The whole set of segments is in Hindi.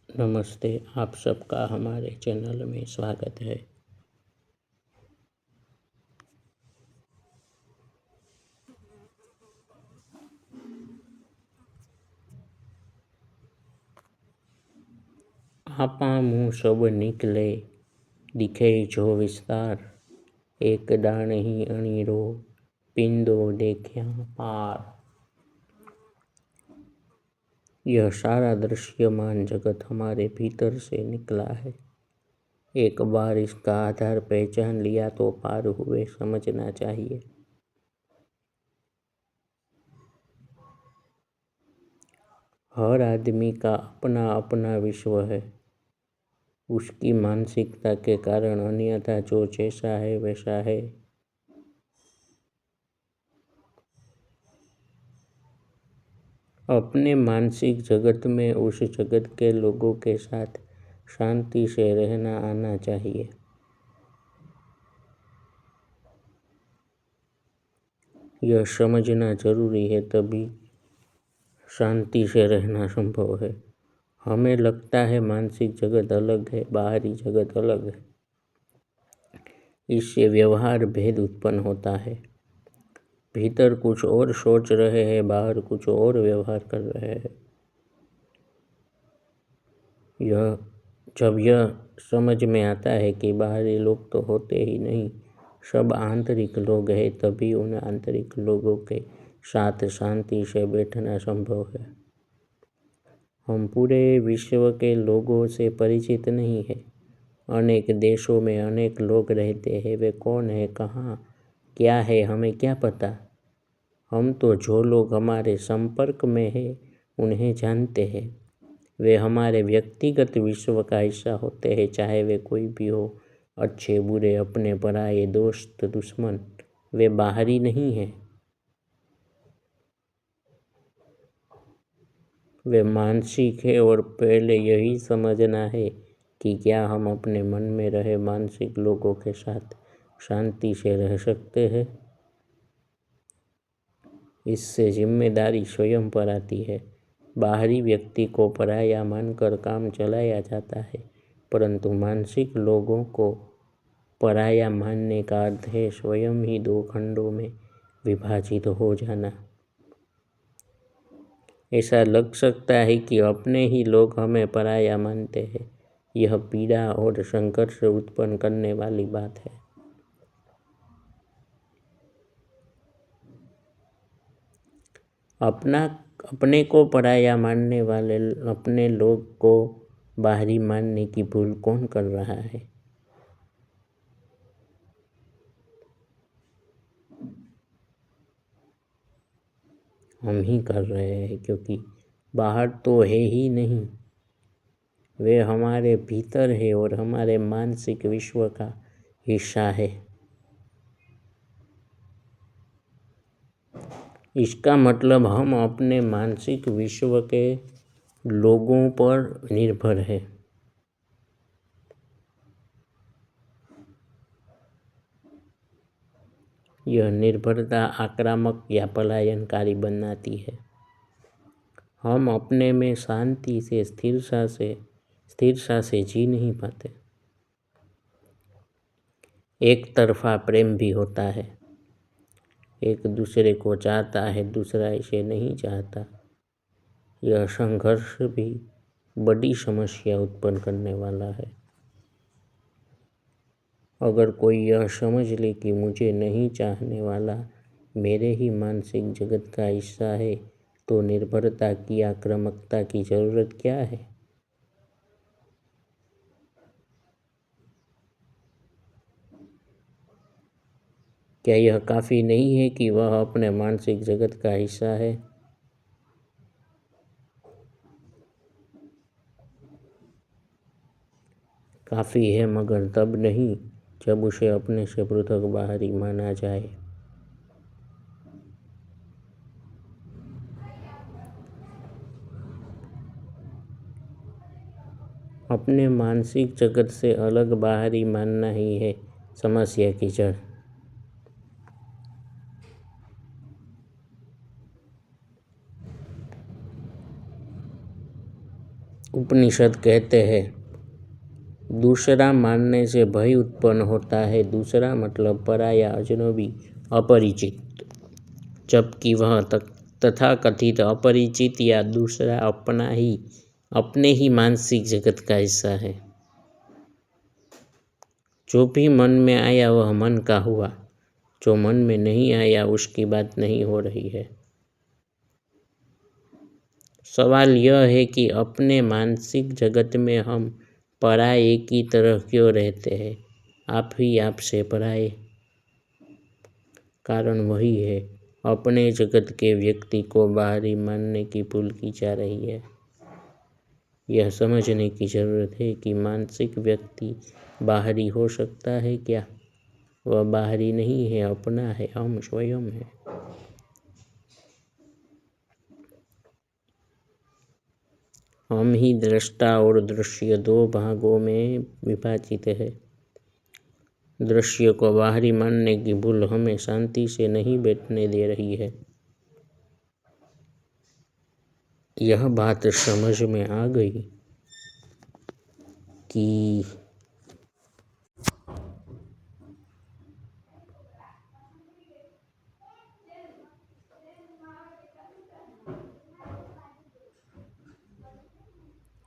नमस्ते, आप सबका हमारे चैनल में स्वागत है। आपा मुँह सब निकले, दिखे जो विस्तार, एक दान ही अणिरो, पिंडो देख्या पार। यह सारा दृश्यमान जगत हमारे भीतर से निकला है। एक बार इसका आधार पहचान लिया तो पार हुए समझना चाहिए। हर आदमी का अपना अपना विश्व है। उसकी मानसिकता के कारण अन्यथा जो जैसा है वैसा है। अपने मानसिक जगत में उस जगत के लोगों के साथ शांति से रहना आना चाहिए। यह समझना जरूरी है, तभी शांति से रहना संभव है। हमें लगता है मानसिक जगत अलग है, बाहरी जगत अलग है। इससे व्यवहार भेद उत्पन्न होता है। भीतर कुछ और सोच रहे हैं, बाहर कुछ और व्यवहार कर रहे हैं। जब यह समझ में आता है कि बाहरी लोग तो होते ही नहीं, सब आंतरिक लोग हैं, तभी उन आंतरिक लोगों के साथ शांति से बैठना संभव है। हम पूरे विश्व के लोगों से परिचित नहीं हैं। अनेक देशों में अनेक लोग रहते हैं। वे कौन है, कहाँ, क्या है, हमें क्या पता। हम तो जो लोग हमारे संपर्क में हैं उन्हें जानते हैं। वे हमारे व्यक्तिगत विश्व का हिस्सा होते हैं, चाहे वे कोई भी हो, अच्छे बुरे, अपने पराये, दोस्त दुश्मन। वे बाहरी नहीं हैं, वे मानसिक है। और पहले यही समझना है कि क्या हम अपने मन में रहे मानसिक लोगों के साथ शांति से रह सकते हैं। इससे जिम्मेदारी स्वयं पर आती है। बाहरी व्यक्ति को पराया मानकर काम चलाया जाता है, परंतु मानसिक लोगों को पराया मानने का अर्थ है स्वयं ही दो खंडों में विभाजित हो जाना। ऐसा लग सकता है कि अपने ही लोग हमें पराया मानते हैं। यह पीड़ा और संघर्ष उत्पन्न करने वाली बात है। अपने को पराया मानने वाले अपने लोग को बाहरी मानने की भूल कौन कर रहा है? हम ही कर रहे हैं, क्योंकि बाहर तो है ही नहीं। वे हमारे भीतर है और हमारे मानसिक विश्व का हिस्सा है। इसका मतलब हम अपने मानसिक विश्व के लोगों पर निर्भर है। यह निर्भरता आक्रामक या पलायनकारी बनाती है। हम अपने में शांति से स्थिरता से जी नहीं पाते। एक तरफा प्रेम भी होता है। एक दूसरे को चाहता है, दूसरा इसे नहीं चाहता। यह संघर्ष भी बड़ी समस्या उत्पन्न करने वाला है। अगर कोई यह समझ ले कि मुझे नहीं चाहने वाला मेरे ही मानसिक जगत का हिस्सा है, तो निर्भरता की आक्रामकता की जरूरत क्या है? क्या यह काफी नहीं है कि वह अपने मानसिक जगत का हिस्सा है? काफी है, मगर तब नहीं जब उसे अपने से पृथक बाहरी माना जाए। अपने मानसिक जगत से अलग बाहरी मानना ही है समस्या की जड़। उपनिषद कहते हैं, दूसरा मानने से भय उत्पन्न होता है। दूसरा मतलब पराया, अजनबी, अपरिचित। जबकि वह तथाकथित अपरिचित या दूसरा अपने ही मानसिक जगत का हिस्सा है। जो भी मन में आया वह मन का हुआ, जो मन में नहीं आया उसकी बात नहीं हो रही है। सवाल यह है कि अपने मानसिक जगत में हम पराये की तरह क्यों रहते हैं, आप ही आप से पराये। कारण वही है, अपने जगत के व्यक्ति को बाहरी मानने की भूल की जा रही है। यह समझने की जरूरत है कि मानसिक व्यक्ति बाहरी हो सकता है क्या? वह बाहरी नहीं है, अपना है, हम स्वयं है। हम ही दृष्टा और दृश्य दो भागों में विभाजित है। दृश्य को बाहरी मानने की भूल हमें शांति से नहीं बैठने दे रही है। यह बात समझ में आ गई कि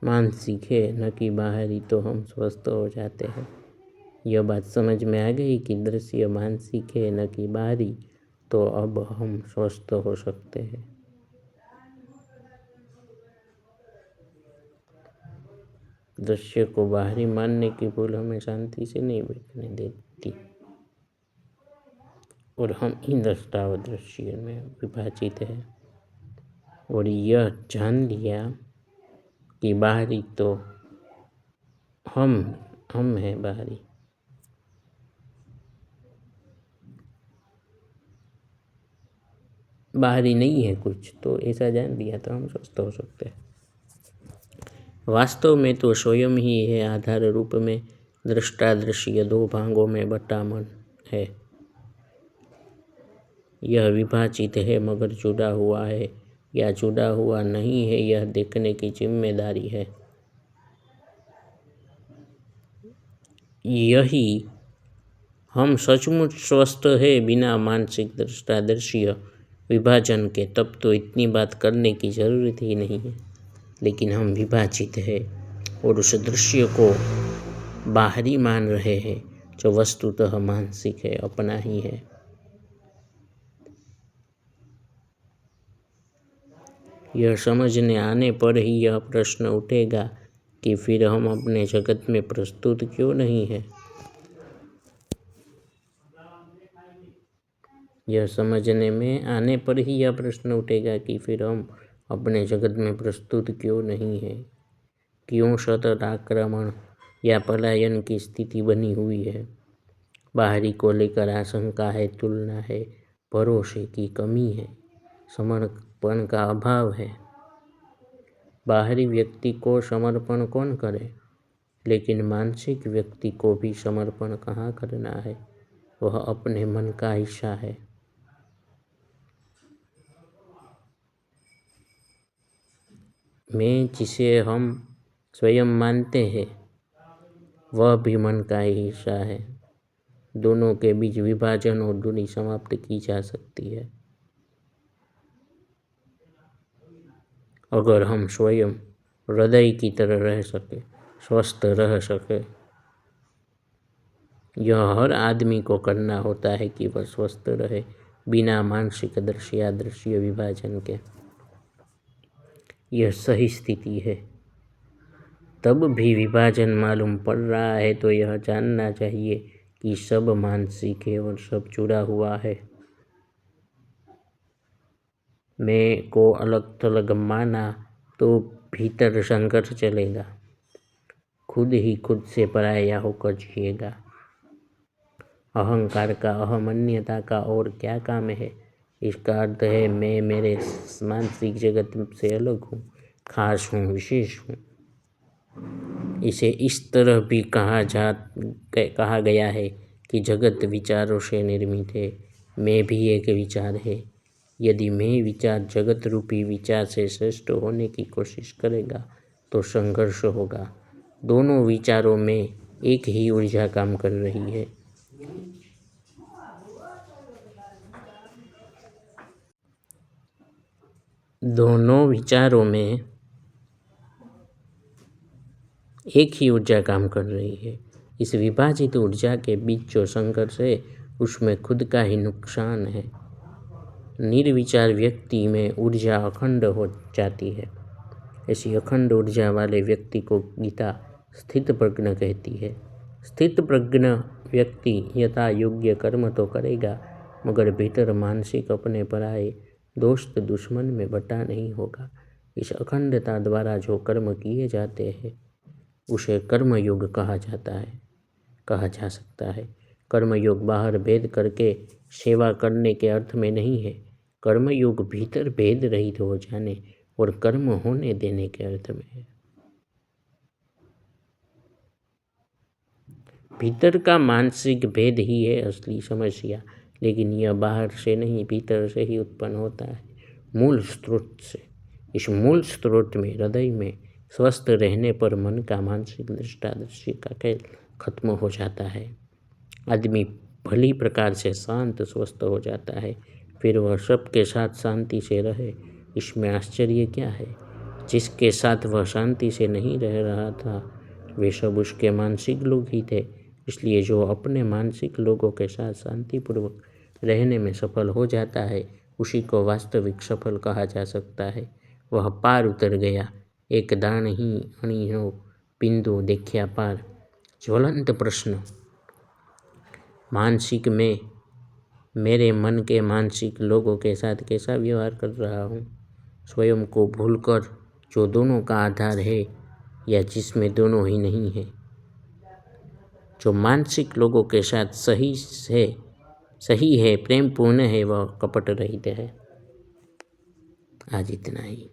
मानसिक है न कि बाहरी, तो हम स्वस्थ हो जाते हैं। यह बात समझ में आ गई कि दृश्य मानसिक है न कि बाहरी, तो अब हम स्वस्थ हो सकते हैं। दृश्य को बाहरी मानने की भूल हमें शांति से नहीं बैठने देती और हम ही दृष्टा व दृश्य में विभाजित है। और यह जान लिया कि बाहरी तो हम हैं, बाहरी नहीं है कुछ, तो ऐसा जान लिया तो हम स्वस्थ हो सकते हैं। वास्तव में तो स्वयं ही है आधार रूप में दृष्टा दृश्य दो भागों में बटा मन है। यह विभाजित है मगर जुड़ा हुआ है या जुड़ा हुआ नहीं है, यह देखने की जिम्मेदारी है। यही हम सचमुच स्वस्थ है बिना मानसिक दृष्टा दृश्य विभाजन के, तब तो इतनी बात करने की जरूरत ही नहीं है। लेकिन हम विभाजित है और उस दृश्य को बाहरी मान रहे हैं जो वस्तुतः मानसिक है, अपना ही है। यह समझने आने पर ही यह प्रश्न उठेगा कि फिर हम अपने जगत में प्रस्तुत क्यों नहीं है। यह समझने में आने पर ही यह प्रश्न उठेगा कि फिर हम अपने जगत में प्रस्तुत क्यों नहीं है। क्यों सतत आक्रमण या पलायन की स्थिति बनी हुई है। बाहरी को लेकर आशंका है, तुलना है, भरोसे की कमी है, समर्पण का अभाव है। बाहरी व्यक्ति को समर्पण कौन करे, लेकिन मानसिक व्यक्ति को भी समर्पण कहाँ करना है, वह अपने मन का हिस्सा है। मैं जिसे हम स्वयं मानते हैं वह भी मन का ही हिस्सा है। दोनों के बीच विभाजन और दूरी समाप्त की जा सकती है अगर हम स्वयं हृदय की तरह रह सके, स्वस्थ रह सके। यह हर आदमी को करना होता है कि वह स्वस्थ रहे बिना मानसिक दृश्य विभाजन के। यह सही स्थिति है। तब भी विभाजन मालूम पड़ रहा है तो यह जानना चाहिए कि सब मानसिक है और सब जुड़ा हुआ है। मैं को अलग थलग माना तो भीतर संघर्ष चलेगा, खुद ही खुद से पराया होकर जिएगा। अहंकार का, अहमन्यता का और क्या काम है। इसका अर्थ है मैं मेरे मानसिक जगत से अलग हूँ, खास हूँ, विशेष हूँ। इसे इस तरह भी कहा गया है कि जगत विचारों से निर्मित है, मैं भी एक विचार है। यदि मैं विचार जगत रूपी विचार से श्रेष्ठ होने की कोशिश करेगा तो संघर्ष होगा। दोनों विचारों में एक ही ऊर्जा काम कर रही है। दोनों विचारों में एक ही ऊर्जा काम कर रही है। इस विभाजित ऊर्जा के बीच जो संघर्ष है उसमें खुद का ही नुकसान है। निर्विचार व्यक्ति में ऊर्जा अखंड हो जाती है। ऐसी अखंड ऊर्जा वाले व्यक्ति को गीता स्थित प्रज्ञ कहती है। स्थित प्रज्ञ व्यक्ति यथा योग्य कर्म तो करेगा, मगर भीतर मानसिक अपने पराये दोस्त दुश्मन में बटा नहीं होगा। इस अखंडता द्वारा जो कर्म किए जाते हैं उसे कर्मयोग कहा जा सकता है। कर्मयोग बाहर भेद करके सेवा करने के अर्थ में नहीं है। कर्मयोग भीतर भेद रहित हो जाने और कर्म होने देने के अर्थ में है। भीतर का मानसिक भेद ही है असली समस्या, लेकिन यह बाहर से नहीं भीतर से ही उत्पन्न होता है, मूल स्रोत से। इस मूल स्रोत में हृदय में स्वस्थ रहने पर मन का मानसिक दृष्टादृष्टि का खेल खत्म हो जाता है। आदमी भली प्रकार से शांत स्वस्थ हो जाता है, फिर वह सबके साथ शांति से रहे। इसमें आश्चर्य क्या है? जिसके साथ वह शांति से नहीं रह रहा था वे सब उसके मानसिक लोग ही थे। इसलिए जो अपने मानसिक लोगों के साथ शांतिपूर्वक रहने में सफल हो जाता है उसी को वास्तविक सफल कहा जा सकता है। वह पार उतर गया, एक दान ही अणियो बिंदु देखा पार। ज्वलंत प्रश्न, मानसिक में मेरे मन के मानसिक लोगों के साथ कैसा व्यवहार कर रहा हूँ? स्वयं को भूलकर जो दोनों का आधार है या जिसमें दोनों ही नहीं है? जो मानसिक लोगों के साथ सही है, प्रेमपूर्ण है, वह कपट रहित है। आज इतना ही।